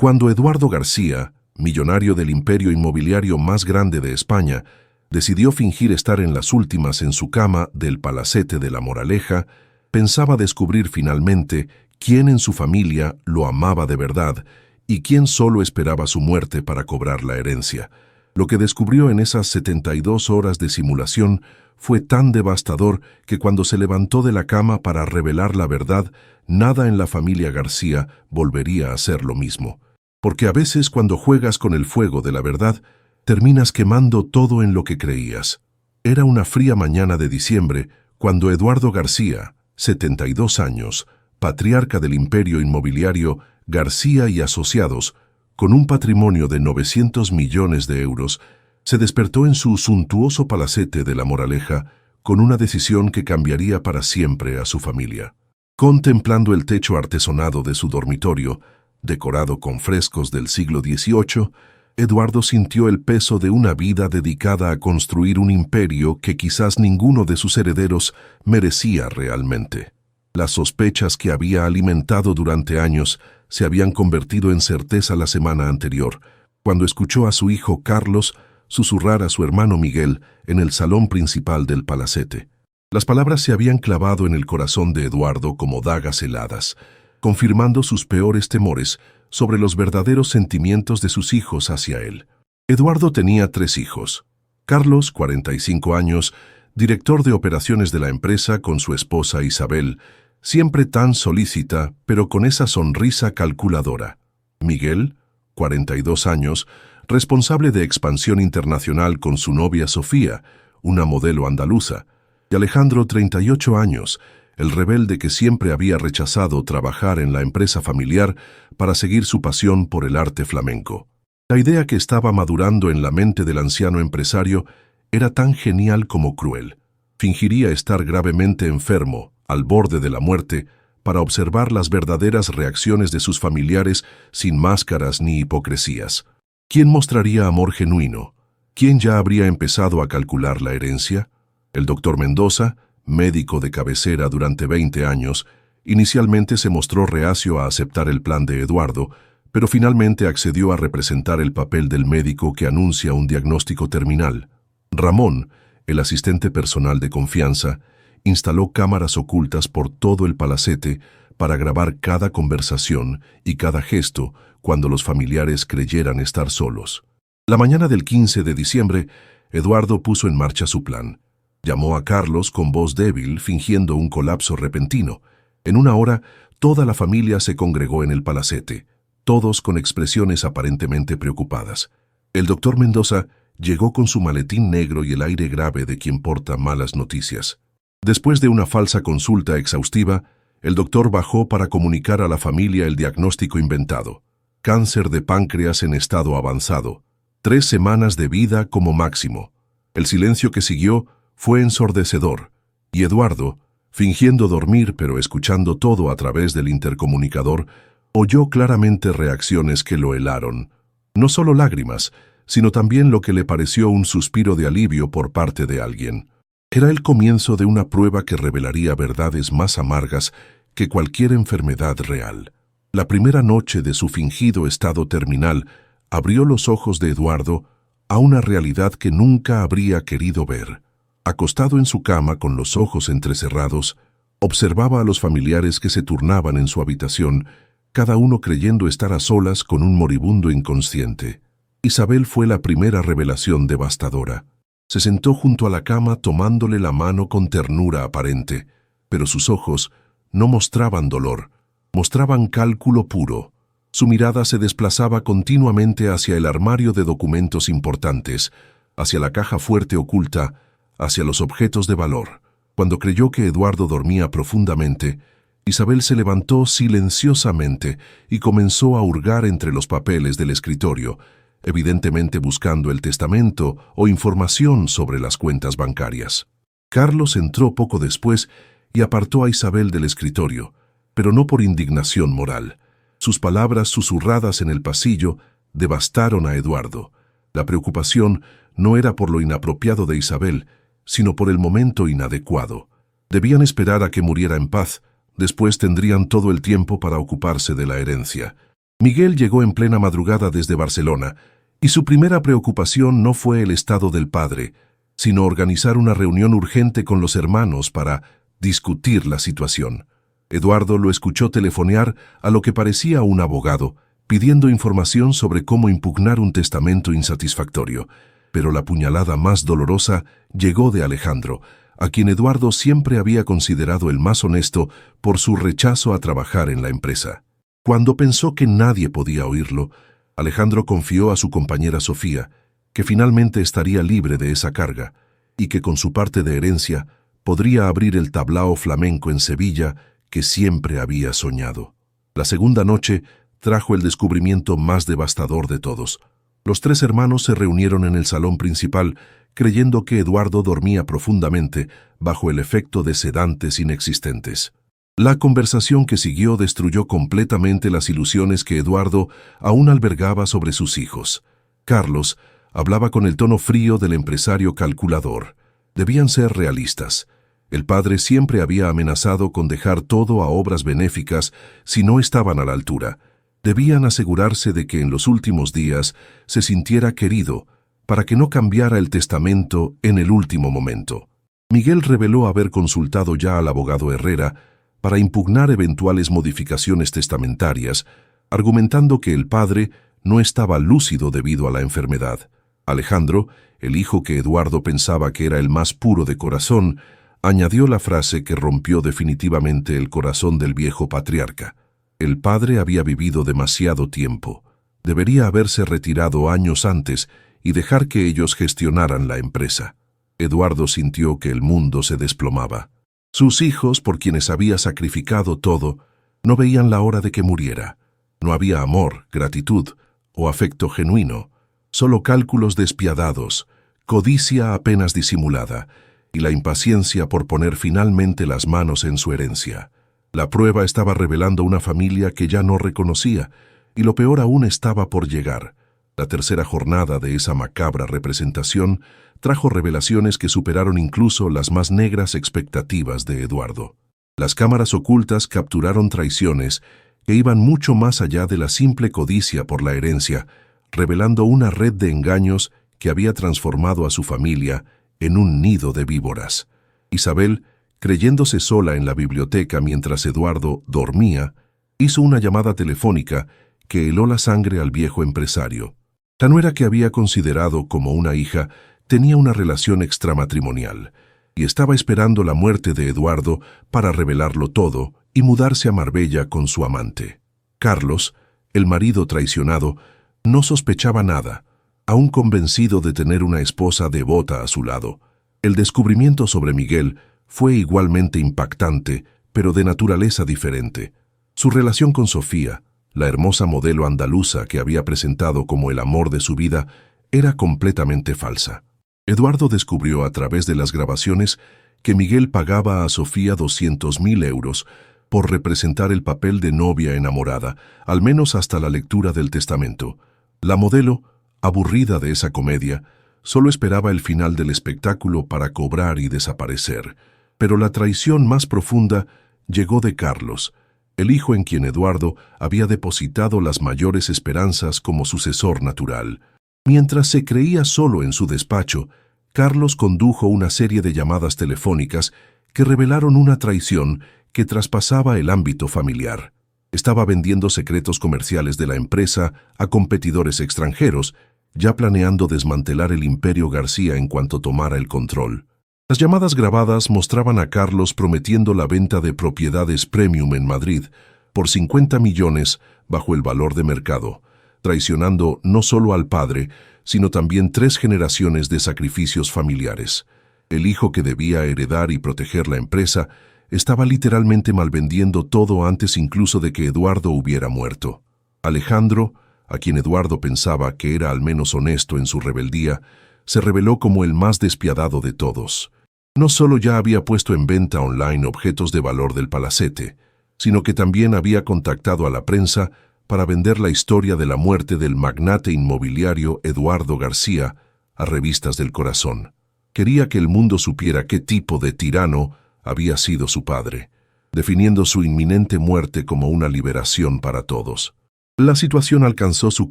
Cuando Eduardo García, millonario del imperio inmobiliario más grande de España, decidió fingir estar en las últimas en su cama del Palacete de la Moraleja, pensaba descubrir finalmente quién en su familia lo amaba de verdad y quién solo esperaba su muerte para cobrar la herencia. Lo que descubrió en esas 72 horas de simulación fue tan devastador que cuando se levantó de la cama para revelar la verdad, nada en la familia García volvería a ser lo mismo. Porque a veces cuando juegas con el fuego de la verdad, terminas quemando todo en lo que creías. Era una fría mañana de diciembre cuando Eduardo García, 72 años, patriarca del imperio inmobiliario García y Asociados, con un patrimonio de 900 millones de euros, se despertó en su suntuoso palacete de la Moraleja con una decisión que cambiaría para siempre a su familia. Contemplando el techo artesonado de su dormitorio, decorado con frescos del siglo XVIII, Eduardo sintió el peso de una vida dedicada a construir un imperio que quizás ninguno de sus herederos merecía realmente. Las sospechas que había alimentado durante años se habían convertido en certeza la semana anterior, cuando escuchó a su hijo Carlos susurrar a su hermano Miguel en el salón principal del palacete. Las palabras se habían clavado en el corazón de Eduardo como dagas heladas, confirmando sus peores temores sobre los verdaderos sentimientos de sus hijos hacia él. Eduardo tenía 3 hijos. Carlos, 45 años, director de operaciones de la empresa con su esposa Isabel, siempre tan solícita, pero con esa sonrisa calculadora. Miguel, 42 años, responsable de expansión internacional con su novia Sofía, una modelo andaluza, y Alejandro, 38 años, el rebelde que siempre había rechazado trabajar en la empresa familiar para seguir su pasión por el arte flamenco. La idea que estaba madurando en la mente del anciano empresario era tan genial como cruel. Fingiría estar gravemente enfermo, al borde de la muerte, para observar las verdaderas reacciones de sus familiares sin máscaras ni hipocresías. ¿Quién mostraría amor genuino? ¿Quién ya habría empezado a calcular la herencia? El doctor Mendoza, médico de cabecera durante 20 años, inicialmente se mostró reacio a aceptar el plan de Eduardo, pero finalmente accedió a representar el papel del médico que anuncia un diagnóstico terminal. Ramón, el asistente personal de confianza, instaló cámaras ocultas por todo el palacete para grabar cada conversación y cada gesto cuando los familiares creyeran estar solos. La mañana del 15 de diciembre, Eduardo puso en marcha su plan. Llamó a Carlos con voz débil, fingiendo un colapso repentino. En una hora, toda la familia se congregó en el palacete, todos con expresiones aparentemente preocupadas. El doctor Mendoza llegó con su maletín negro y el aire grave de quien porta malas noticias. Después de una falsa consulta exhaustiva, el doctor bajó para comunicar a la familia el diagnóstico inventado: cáncer de páncreas en estado avanzado, 3 semanas de vida como máximo. El silencio que siguió fue ensordecedor, y Eduardo, fingiendo dormir pero escuchando todo a través del intercomunicador, oyó claramente reacciones que lo helaron. No solo lágrimas, sino también lo que le pareció un suspiro de alivio por parte de alguien. Era el comienzo de una prueba que revelaría verdades más amargas que cualquier enfermedad real. La primera noche de su fingido estado terminal abrió los ojos de Eduardo a una realidad que nunca habría querido ver. Acostado en su cama con los ojos entrecerrados, observaba a los familiares que se turnaban en su habitación, cada uno creyendo estar a solas con un moribundo inconsciente. Isabel fue la primera revelación devastadora. Se sentó junto a la cama tomándole la mano con ternura aparente, pero sus ojos no mostraban dolor, mostraban cálculo puro. Su mirada se desplazaba continuamente hacia el armario de documentos importantes, hacia la caja fuerte oculta, hacia los objetos de valor. Cuando creyó que Eduardo dormía profundamente, Isabel se levantó silenciosamente y comenzó a hurgar entre los papeles del escritorio, evidentemente buscando el testamento o información sobre las cuentas bancarias. Carlos entró poco después y apartó a Isabel del escritorio, pero no por indignación moral. Sus palabras susurradas en el pasillo devastaron a Eduardo. La preocupación no era por lo inapropiado de Isabel, sino por el momento inadecuado. Debían esperar a que muriera en paz, después tendrían todo el tiempo para ocuparse de la herencia. Miguel llegó en plena madrugada desde Barcelona, y su primera preocupación no fue el estado del padre, sino organizar una reunión urgente con los hermanos para discutir la situación. Eduardo lo escuchó telefonear a lo que parecía un abogado, pidiendo información sobre cómo impugnar un testamento insatisfactorio. Pero la puñalada más dolorosa llegó de Alejandro, a quien Eduardo siempre había considerado el más honesto por su rechazo a trabajar en la empresa. Cuando pensó que nadie podía oírlo, Alejandro confió a su compañera Sofía, que finalmente estaría libre de esa carga, y que con su parte de herencia podría abrir el tablao flamenco en Sevilla que siempre había soñado. La segunda noche trajo el descubrimiento más devastador de todos. Los tres hermanos se reunieron en el salón principal, creyendo que Eduardo dormía profundamente bajo el efecto de sedantes inexistentes. La conversación que siguió destruyó completamente las ilusiones que Eduardo aún albergaba sobre sus hijos. Carlos hablaba con el tono frío del empresario calculador. Debían ser realistas. El padre siempre había amenazado con dejar todo a obras benéficas si no estaban a la altura. Debían asegurarse de que en los últimos días se sintiera querido, para que no cambiara el testamento en el último momento. Miguel reveló haber consultado ya al abogado Herrera para impugnar eventuales modificaciones testamentarias, argumentando que el padre no estaba lúcido debido a la enfermedad. Alejandro, el hijo que Eduardo pensaba que era el más puro de corazón, añadió la frase que rompió definitivamente el corazón del viejo patriarca. El padre había vivido demasiado tiempo. Debería haberse retirado años antes y dejar que ellos gestionaran la empresa. Eduardo sintió que el mundo se desplomaba. Sus hijos, por quienes había sacrificado todo, no veían la hora de que muriera. No había amor, gratitud o afecto genuino, solo cálculos despiadados, codicia apenas disimulada y la impaciencia por poner finalmente las manos en su herencia. La prueba estaba revelando una familia que ya no reconocía, y lo peor aún estaba por llegar. La tercera jornada de esa macabra representación trajo revelaciones que superaron incluso las más negras expectativas de Eduardo. Las cámaras ocultas capturaron traiciones que iban mucho más allá de la simple codicia por la herencia, revelando una red de engaños que había transformado a su familia en un nido de víboras. Isabel, creyéndose sola en la biblioteca mientras Eduardo dormía, hizo una llamada telefónica que heló la sangre al viejo empresario. La nuera que había considerado como una hija tenía una relación extramatrimonial y estaba esperando la muerte de Eduardo para revelarlo todo y mudarse a Marbella con su amante. Carlos, el marido traicionado, no sospechaba nada, aún convencido de tener una esposa devota a su lado. El descubrimiento sobre Miguel fue igualmente impactante, pero de naturaleza diferente. Su relación con Sofía, la hermosa modelo andaluza que había presentado como el amor de su vida, era completamente falsa. Eduardo descubrió a través de las grabaciones que Miguel pagaba a Sofía 200.000 euros por representar el papel de novia enamorada, al menos hasta la lectura del testamento. La modelo, aburrida de esa comedia, solo esperaba el final del espectáculo para cobrar y desaparecer. Pero la traición más profunda llegó de Carlos, el hijo en quien Eduardo había depositado las mayores esperanzas como sucesor natural. Mientras se creía solo en su despacho, Carlos condujo una serie de llamadas telefónicas que revelaron una traición que traspasaba el ámbito familiar. Estaba vendiendo secretos comerciales de la empresa a competidores extranjeros, ya planeando desmantelar el imperio García en cuanto tomara el control. Las llamadas grabadas mostraban a Carlos prometiendo la venta de propiedades premium en Madrid por 50 millones bajo el valor de mercado, traicionando no solo al padre, sino también 3 generaciones de sacrificios familiares. El hijo que debía heredar y proteger la empresa estaba literalmente malvendiendo todo antes incluso de que Eduardo hubiera muerto. Alejandro, a quien Eduardo pensaba que era al menos honesto en su rebeldía, se reveló como el más despiadado de todos. No solo ya había puesto en venta online objetos de valor del palacete, sino que también había contactado a la prensa para vender la historia de la muerte del magnate inmobiliario Eduardo García a revistas del corazón. Quería que el mundo supiera qué tipo de tirano había sido su padre, definiendo su inminente muerte como una liberación para todos. La situación alcanzó su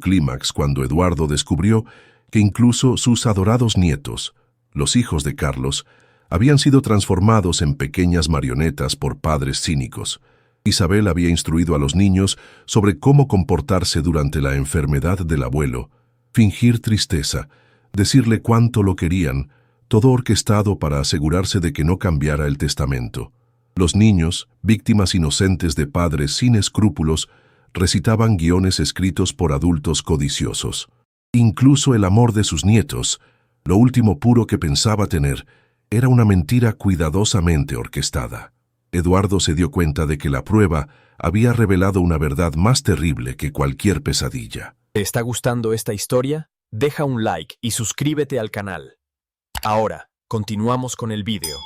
clímax cuando Eduardo descubrió que incluso sus adorados nietos, los hijos de Carlos, habían sido transformados en pequeñas marionetas por padres cínicos. Isabel había instruido a los niños sobre cómo comportarse durante la enfermedad del abuelo, fingir tristeza, decirle cuánto lo querían, todo orquestado para asegurarse de que no cambiara el testamento. Los niños, víctimas inocentes de padres sin escrúpulos, recitaban guiones escritos por adultos codiciosos. Incluso el amor de sus nietos, lo último puro que pensaba tener, era una mentira cuidadosamente orquestada. Eduardo se dio cuenta de que la prueba había revelado una verdad más terrible que cualquier pesadilla. ¿Te está gustando esta historia? Deja un like y suscríbete al canal. Ahora, continuamos con el vídeo.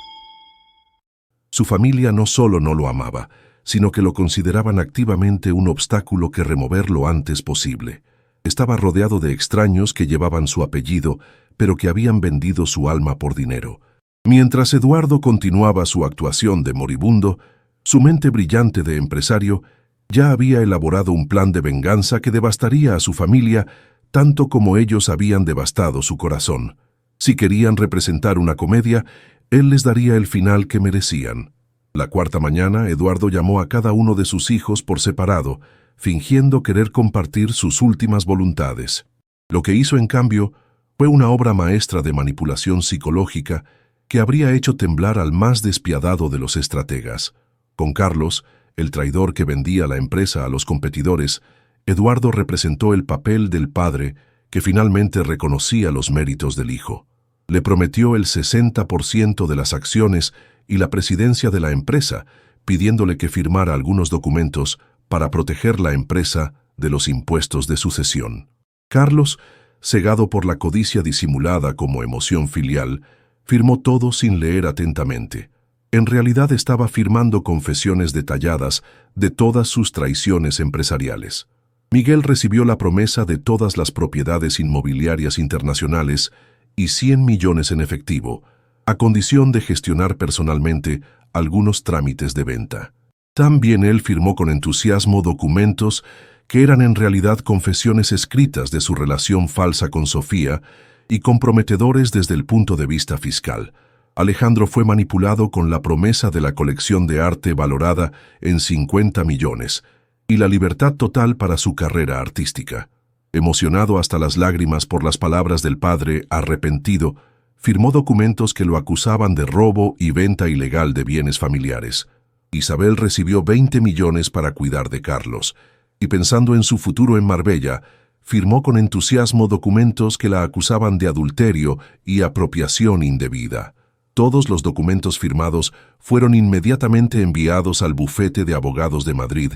Su familia no solo no lo amaba, sino que lo consideraban activamente un obstáculo que remover lo antes posible. Estaba rodeado de extraños que llevaban su apellido, pero que habían vendido su alma por dinero. Mientras Eduardo continuaba su actuación de moribundo, su mente brillante de empresario ya había elaborado un plan de venganza que devastaría a su familia tanto como ellos habían devastado su corazón. Si querían representar una comedia, él les daría el final que merecían. La cuarta mañana, Eduardo llamó a cada uno de sus hijos por separado, fingiendo querer compartir sus últimas voluntades. Lo que hizo, en cambio, fue una obra maestra de manipulación psicológica que habría hecho temblar al más despiadado de los estrategas. Con Carlos, el traidor que vendía la empresa a los competidores, Eduardo representó el papel del padre que finalmente reconocía los méritos del hijo. Le prometió el 60% de las acciones y la presidencia de la empresa, pidiéndole que firmara algunos documentos para proteger la empresa de los impuestos de sucesión. Carlos, cegado por la codicia disimulada como emoción filial, firmó todo sin leer atentamente. En realidad estaba firmando confesiones detalladas de todas sus traiciones empresariales. Miguel recibió la promesa de todas las propiedades inmobiliarias internacionales y 100 millones en efectivo, a condición de gestionar personalmente algunos trámites de venta. También él firmó con entusiasmo documentos que eran en realidad confesiones escritas de su relación falsa con Sofía y comprometedores desde el punto de vista fiscal. Alejandro fue manipulado con la promesa de la colección de arte valorada en 50 millones y la libertad total para su carrera artística. Emocionado hasta las lágrimas por las palabras del padre arrepentido, firmó documentos que lo acusaban de robo y venta ilegal de bienes familiares. Isabel recibió 20 millones para cuidar de Carlos, y pensando en su futuro en Marbella, firmó con entusiasmo documentos que la acusaban de adulterio y apropiación indebida. Todos los documentos firmados fueron inmediatamente enviados al bufete de abogados de Madrid,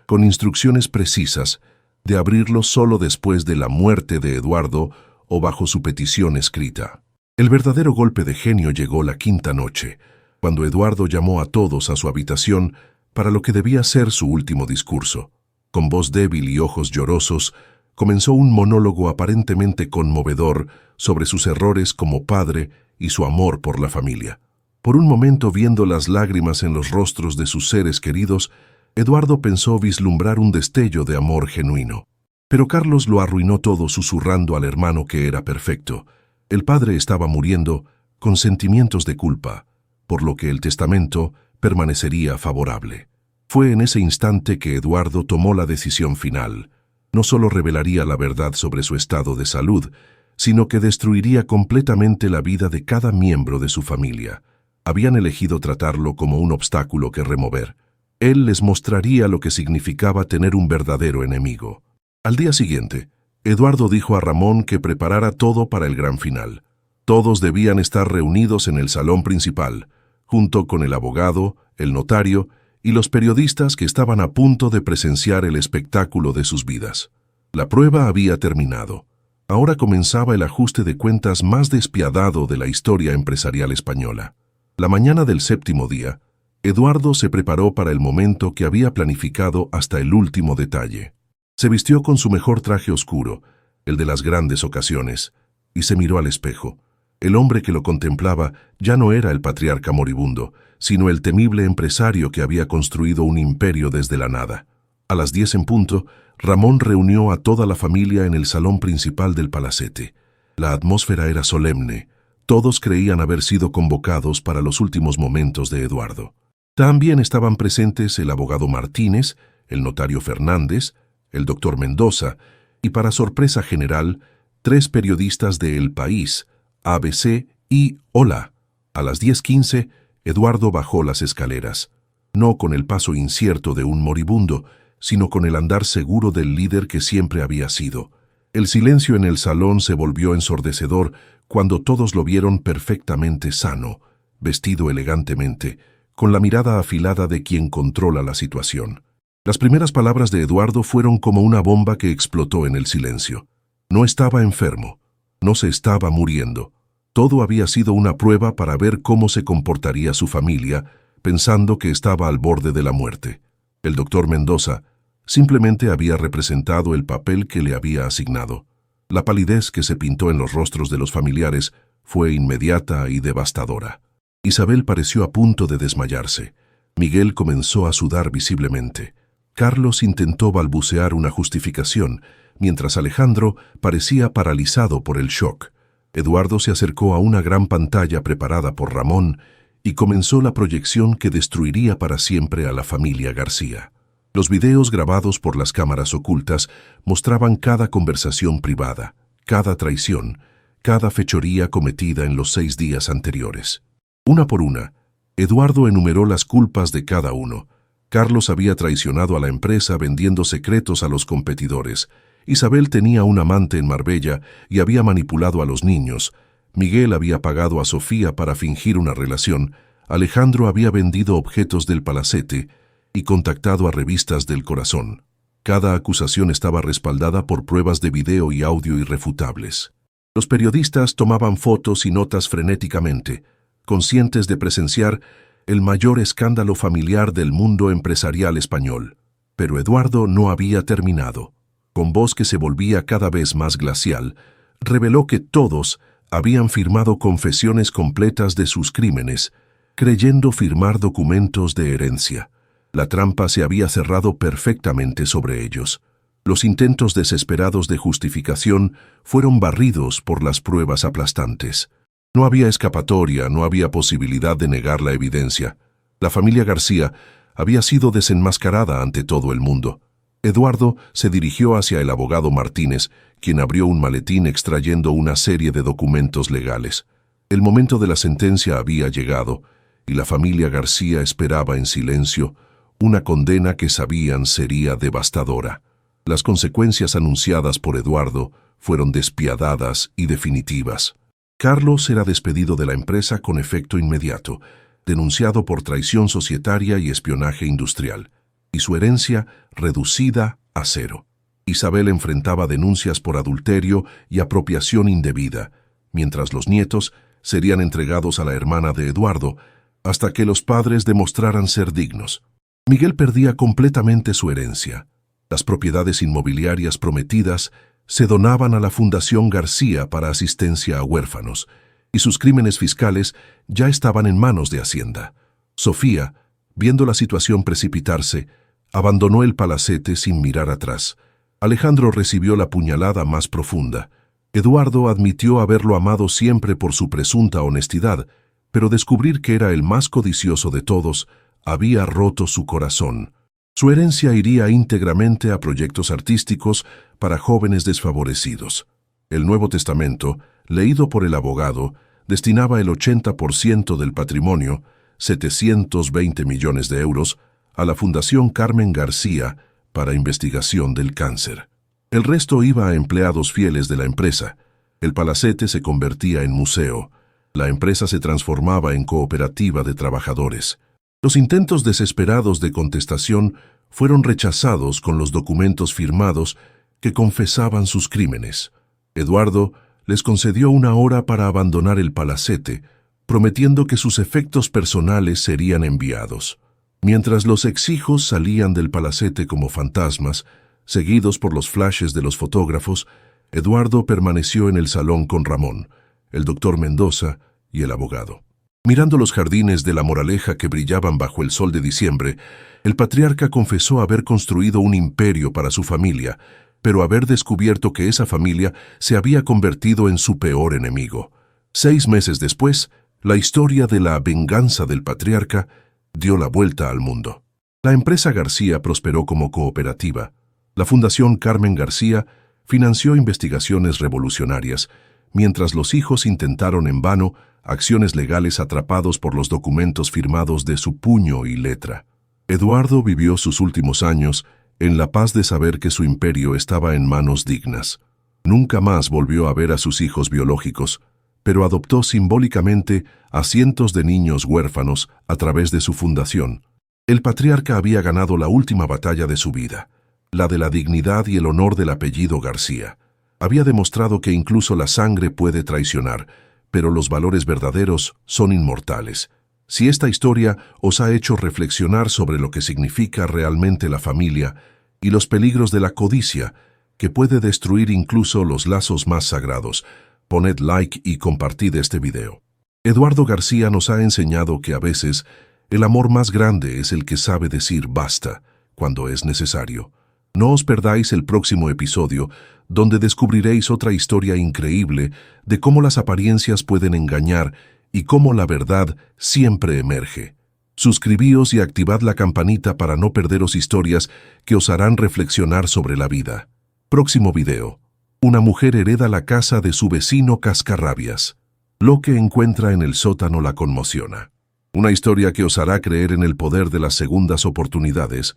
con instrucciones precisas de abrirlos solo después de la muerte de Eduardo o bajo su petición escrita. El verdadero golpe de genio llegó la quinta noche, cuando Eduardo llamó a todos a su habitación para lo que debía ser su último discurso. Con voz débil y ojos llorosos, comenzó un monólogo aparentemente conmovedor sobre sus errores como padre y su amor por la familia. Por un momento, viendo las lágrimas en los rostros de sus seres queridos, Eduardo pensó vislumbrar un destello de amor genuino. Pero Carlos lo arruinó todo susurrando al hermano que era perfecto. El padre estaba muriendo con sentimientos de culpa, por lo que el testamento permanecería favorable. Fue en ese instante que Eduardo tomó la decisión final. No solo revelaría la verdad sobre su estado de salud, sino que destruiría completamente la vida de cada miembro de su familia. Habían elegido tratarlo como un obstáculo que remover. Él les mostraría lo que significaba tener un verdadero enemigo. Al día siguiente, Eduardo dijo a Ramón que preparara todo para el gran final. Todos debían estar reunidos en el salón principal, junto con el abogado, el notario y los periodistas que estaban a punto de presenciar el espectáculo de sus vidas. La prueba había terminado. Ahora comenzaba el ajuste de cuentas más despiadado de la historia empresarial española. La mañana del séptimo día, Eduardo se preparó para el momento que había planificado hasta el último detalle. Se vistió con su mejor traje oscuro, el de las grandes ocasiones, y se miró al espejo. El hombre que lo contemplaba ya no era el patriarca moribundo, sino el temible empresario que había construido un imperio desde la nada. A las 10 en punto, Ramón reunió a toda la familia en el salón principal del palacete. La atmósfera era solemne. Todos creían haber sido convocados para los últimos momentos de Eduardo. También estaban presentes el abogado Martínez, el notario Fernández, el doctor Mendoza y, para sorpresa general, 3 periodistas de El País, ABC y Hola. A las 10:15, Eduardo bajó las escaleras, no con el paso incierto de un moribundo, sino con el andar seguro del líder que siempre había sido. El silencio en el salón se volvió ensordecedor cuando todos lo vieron perfectamente sano, vestido elegantemente, con la mirada afilada de quien controla la situación. Las primeras palabras de Eduardo fueron como una bomba que explotó en el silencio. No estaba enfermo, no se estaba muriendo. Todo había sido una prueba para ver cómo se comportaría su familia, pensando que estaba al borde de la muerte. El doctor Mendoza simplemente había representado el papel que le había asignado. La palidez que se pintó en los rostros de los familiares fue inmediata y devastadora. Isabel pareció a punto de desmayarse. Miguel comenzó a sudar visiblemente. Carlos intentó balbucear una justificación, mientras Alejandro parecía paralizado por el shock. Eduardo se acercó a una gran pantalla preparada por Ramón y comenzó la proyección que destruiría para siempre a la familia García. Los videos grabados por las cámaras ocultas mostraban cada conversación privada, cada traición, cada fechoría cometida en los 6 días anteriores. Una por una, Eduardo enumeró las culpas de cada uno. Carlos había traicionado a la empresa vendiendo secretos a los competidores. Isabel tenía un amante en Marbella y había manipulado a los niños. Miguel había pagado a Sofía para fingir una relación. Alejandro había vendido objetos del palacete y contactado a revistas del corazón. Cada acusación estaba respaldada por pruebas de video y audio irrefutables. Los periodistas tomaban fotos y notas frenéticamente, conscientes de presenciar el mayor escándalo familiar del mundo empresarial español. Pero Eduardo no había terminado. Con voz que se volvía cada vez más glacial, reveló que todos habían firmado confesiones completas de sus crímenes, creyendo firmar documentos de herencia. La trampa se había cerrado perfectamente sobre ellos. Los intentos desesperados de justificación fueron barridos por las pruebas aplastantes. No había escapatoria, no había posibilidad de negar la evidencia. La familia García había sido desenmascarada ante todo el mundo. Eduardo se dirigió hacia el abogado Martínez, quien abrió un maletín extrayendo una serie de documentos legales. El momento de la sentencia había llegado, y la familia García esperaba en silencio una condena que sabían sería devastadora. Las consecuencias anunciadas por Eduardo fueron despiadadas y definitivas. Carlos era despedido de la empresa con efecto inmediato, denunciado por traición societaria y espionaje industrial, y su herencia reducida a 0. Isabel enfrentaba denuncias por adulterio y apropiación indebida, mientras los nietos serían entregados a la hermana de Eduardo hasta que los padres demostraran ser dignos. Miguel perdía completamente su herencia. Las propiedades inmobiliarias prometidas se donaban a la Fundación García para asistencia a huérfanos, y sus crímenes fiscales ya estaban en manos de Hacienda. Sofía, viendo la situación precipitarse, abandonó el palacete sin mirar atrás. Alejandro recibió la puñalada más profunda. Eduardo admitió haberlo amado siempre por su presunta honestidad, pero descubrir que era el más codicioso de todos había roto su corazón. Su herencia iría íntegramente a proyectos artísticos para jóvenes desfavorecidos. El Nuevo Testamento, leído por el abogado, destinaba el 80% del patrimonio, 720 millones de euros, a la Fundación Carmen García para investigación del cáncer. El resto iba a empleados fieles de la empresa. El palacete se convertía en museo. La empresa se transformaba en cooperativa de trabajadores. Los intentos desesperados de contestación fueron rechazados con los documentos firmados que confesaban sus crímenes. Eduardo les concedió 1 hora para abandonar el palacete, prometiendo que sus efectos personales serían enviados. Mientras los ex-hijos salían del palacete como fantasmas, seguidos por los flashes de los fotógrafos, Eduardo permaneció en el salón con Ramón, el doctor Mendoza y el abogado. Mirando los jardines de La Moraleja que brillaban bajo el sol de diciembre, el patriarca confesó haber construido un imperio para su familia, pero haber descubierto que esa familia se había convertido en su peor enemigo. 6 meses después, la historia de la venganza del patriarca dio la vuelta al mundo. La empresa García prosperó como cooperativa. La Fundación Carmen García financió investigaciones revolucionarias, mientras los hijos intentaron en vano acciones legales atrapados por los documentos firmados de su puño y letra. Eduardo vivió sus últimos años en la paz de saber que su imperio estaba en manos dignas. Nunca más volvió a ver a sus hijos biológicos, pero adoptó simbólicamente a cientos de niños huérfanos a través de su fundación. El patriarca había ganado la última batalla de su vida, la de la dignidad y el honor del apellido García. Había demostrado que incluso la sangre puede traicionar, pero los valores verdaderos son inmortales. Si esta historia os ha hecho reflexionar sobre lo que significa realmente la familia y los peligros de la codicia, que puede destruir incluso los lazos más sagrados, poned like y compartid este video. Eduardo García nos ha enseñado que a veces el amor más grande es el que sabe decir basta cuando es necesario. No os perdáis el próximo episodio, donde descubriréis otra historia increíble de cómo las apariencias pueden engañar y cómo la verdad siempre emerge. Suscribíos y activad la campanita para no perderos historias que os harán reflexionar sobre la vida. Próximo video. Una mujer hereda la casa de su vecino cascarrabias. Lo que encuentra en el sótano la conmociona. Una historia que os hará creer en el poder de las segundas oportunidades